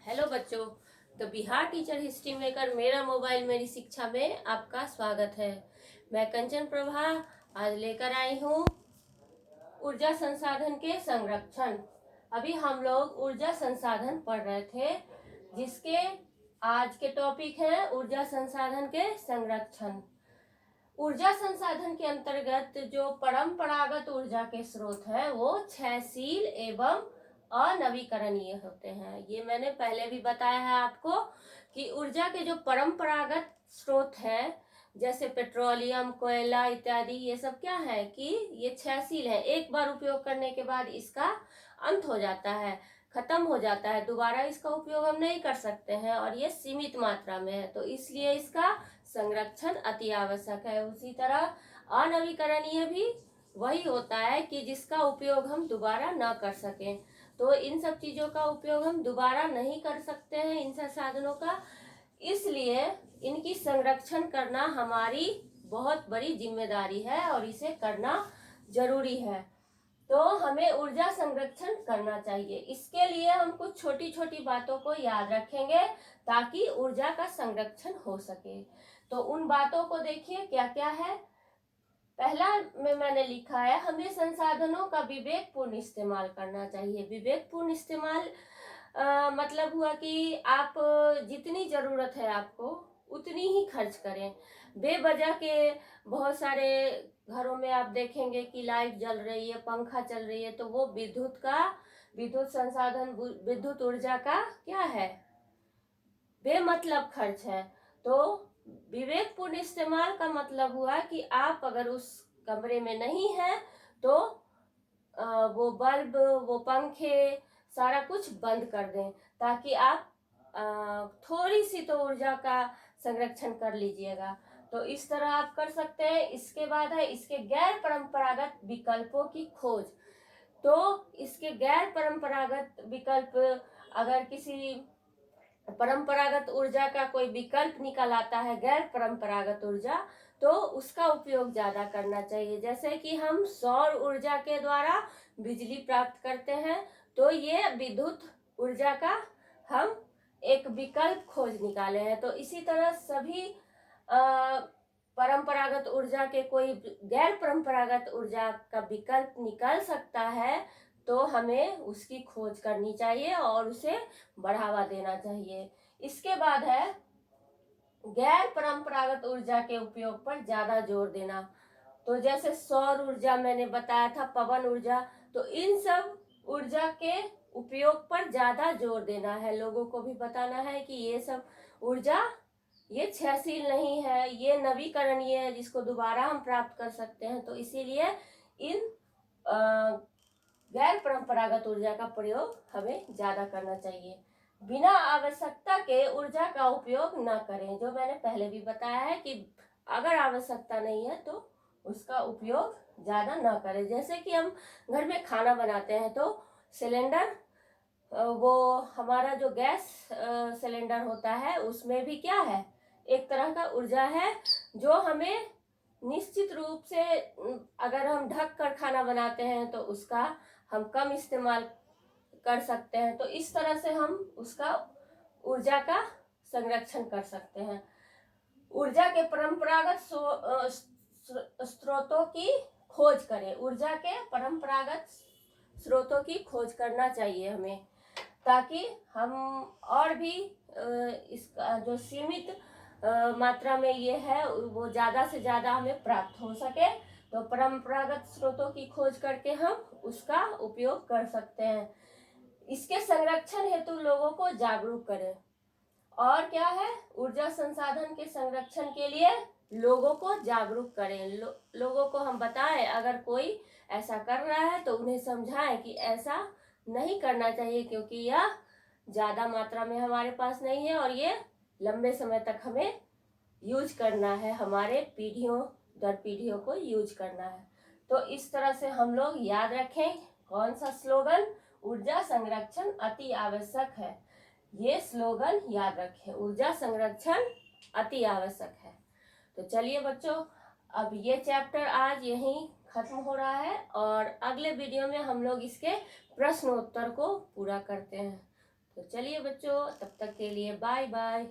Hello बच्चों। तो Bihar teacher history maker मेरा मोबाइल मेरी शिक्षा में आपका स्वागत है। मैं कंचन प्रभा आज लेकर आई हूँ ऊर्जा संसाधन के संरक्षण। अभी हम लोग ऊर्जा संसाधन पढ़ रहे थे, जिसके आज के टॉपिक है ऊर्जा संसाधन के संरक्षण। ऊर्जा संसाधन के अंतर्गत जो परंपरागत ऊर्जा के स्रोत हैं वो क्षयशील एवं अनवीकरणीय होते हैं। ये मैंने पहले भी बताया है आपको कि ऊर्जा के जो परंपरागत स्रोत हैं जैसे पेट्रोलियम, कोयला इत्यादि, ये सब क्या है कि ये क्षयशील है। एक बार उपयोग करने के बाद इसका अंत हो जाता है, खत्म हो जाता है, दोबारा इसका उपयोग हम नहीं कर सकते हैं और ये सीमित मात्रा में है, तो इसलिए इसका संरक्षण अति आवश्यक है। उसी तरह अनवीकरणीय भी वही होता है कि जिसका उपयोग हम दोबारा न कर सकें। तो इन सब चीजों का उपयोग हम दोबारा नहीं कर सकते हैं, इन संसाधनों का, इसलिए इनकी संरक्षण करना हमारी बहुत बड़ी जिम्मेदारी है और इसे करना जरूरी है। तो हमें ऊर्जा संरक्षण करना चाहिए। इसके लिए हम कुछ छोटी छोटी बातों को याद रखेंगे ताकि ऊर्जा का संरक्षण हो सके। तो उन बातों को देखिए क्या क्या है। पहला में मैंने लिखा है हमें संसाधनों का विवेकपूर्ण इस्तेमाल करना चाहिए। विवेकपूर्ण इस्तेमाल मतलब हुआ कि आप जितनी जरूरत है आपको उतनी ही खर्च करें। बेवजह के बहुत सारे घरों में आप देखेंगे कि लाइट जल रही है, पंखा चल रही है, तो वो विद्युत संसाधन, विद्युत ऊर्जा का क्या है, बेमतलब खर्च है। तो विवेकपूर्ण इस्तेमाल का मतलब हुआ कि आप अगर उस कमरे में नहीं है तो वो बल्ब, वो पंखे, सारा कुछ बंद कर दें ताकि आप थोड़ी सी तो ऊर्जा का संरक्षण कर लीजिएगा। तो इस तरह आप कर सकते हैं। इसके बाद है इसके गैर परंपरागत विकल्पों की खोज। तो इसके गैर परंपरागत विकल्प, अगर किसी परंपरागत ऊर्जा का कोई विकल्प निकल आता है, गैर परंपरागत ऊर्जा, तो उसका उपयोग ज्यादा करना चाहिए। जैसे कि हम सौर ऊर्जा के द्वारा बिजली प्राप्त करते हैं, तो ये विद्युत ऊर्जा का हम एक विकल्प खोज निकाले हैं। तो इसी तरह सभी परंपरागत ऊर्जा के कोई गैर परंपरागत ऊर्जा का विकल्प निकल सकता है, तो हमें उसकी खोज करनी चाहिए और उसे बढ़ावा देना चाहिए। इसके बाद है गैर परंपरागत ऊर्जा के उपयोग पर ज्यादा जोर देना। तो जैसे सौर ऊर्जा मैंने बताया था, पवन ऊर्जा, तो इन सब ऊर्जा के उपयोग पर ज्यादा जोर देना है। लोगों को भी बताना है कि ये सब ऊर्जा ये क्षयशील नहीं है, ये नवीकरणीय है, जिसको दोबारा हम प्राप्त कर सकते हैं। तो इसीलिए इन गैर परंपरागत ऊर्जा का प्रयोग हमें ज्यादा करना चाहिए। बिना आवश्यकता के ऊर्जा का उपयोग न करें। जो मैंने पहले भी बताया है कि अगर आवश्यकता नहीं है तो उसका उपयोग ज्यादा न करें। जैसे कि हम घर में खाना बनाते हैं तो सिलेंडर, वो हमारा जो गैस सिलेंडर होता है उसमें भी क्या है, एक तरह का ऊर्जा है जो हमें निश्चित रूप से, अगर हम ढक कर खाना बनाते हैं तो उसका हम कम इस्तेमाल कर सकते हैं। तो इस तरह से हम उसका ऊर्जा का संरक्षण कर सकते हैं। ऊर्जा के परंपरागत स्रोतों की खोज करें। ऊर्जा के परंपरागत स्रोतों की खोज करना चाहिए हमें, ताकि हम और भी इसका जो सीमित मात्रा में ये है वो ज्यादा से ज्यादा हमें प्राप्त हो सके। तो परंपरागत स्रोतों की खोज करके हम उसका उपयोग कर सकते हैं। इसके संरक्षण हेतु लोगों को जागरूक करें। और क्या है, ऊर्जा संसाधन के संरक्षण के लिए लोगों को जागरूक करें। लोगों को हम बताएं, अगर कोई ऐसा कर रहा है तो उन्हें समझाएं कि ऐसा नहीं करना चाहिए, क्योंकि यह ज्यादा मात्रा में हमारे पास नहीं है और ये लंबे समय तक हमें यूज करना है, हमारे पीढ़ियों दर पीढ़ियों को यूज करना है। तो इस तरह से हम लोग याद रखें कौन सा स्लोगन, ऊर्जा संरक्षण अति आवश्यक है। ये स्लोगन याद रखें, ऊर्जा संरक्षण अति आवश्यक है। तो चलिए बच्चों, अब ये चैप्टर आज यहीं खत्म हो रहा है और अगले वीडियो में हम लोग इसके प्रश्नोत्तर को पूरा करते हैं। तो चलिए बच्चों, तब तक के लिए बाय बाय।